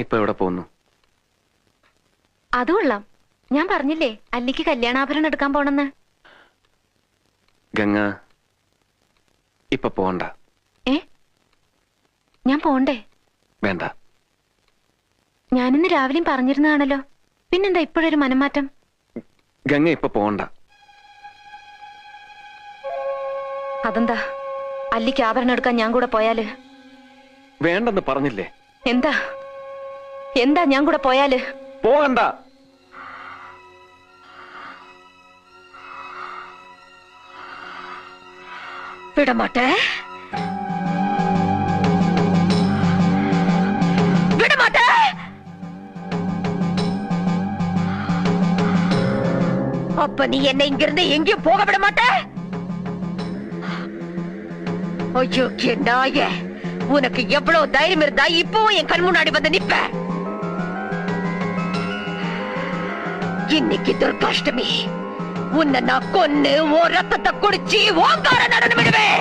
ഇപ്പൊ എവിടെ പോകുന്നു? അത് കൊള്ളാം. ഞാൻ പറഞ്ഞില്ലേ അല്ലിക്ക് കല്യാണാഭരണം എടുക്കാൻ പോണെന്ന്. ഗംഗ ഇപ്പൊ പോണ്ട. ഞാൻ പോണ്ടേ? വേണ്ട. ഞാനിന്ന് രാവിലെയും പറഞ്ഞിരുന്നതാണല്ലോ, പിന്നെന്താ ഇപ്പോഴൊരു മനംമാറ്റം? ഗംഗ ഇപ്പൊ പോണ്ട. അതെന്താ? അല്ലിക്ക് ആഭരണം എടുക്കാൻ ഞാൻ കൂടെ പോയാല്? വേണ്ടെന്ന് പറഞ്ഞില്ലേ? എന്താ എന്താ ഞാൻ കൂടെ പോയാല്? പോകണ്ട. വിടമാട്ടെ, விடமாட்டே. அப்ப நீ என்ன இங்கிருந்து எங்கேயும் போக விட மாட்டே? ஐயோ நாயே, உனக்கு எவ்வளவு தைரியம் இருந்தா இப்பவும் என் கண் முன்னாடி வந்து நிப்ப? இன்னைக்கு துர்காஷ்டமி, உன்னை நான் கொன்னு ஓ ரத்தத்தை குடிச்சு ஓங்கார நடனம் விடுவேன்.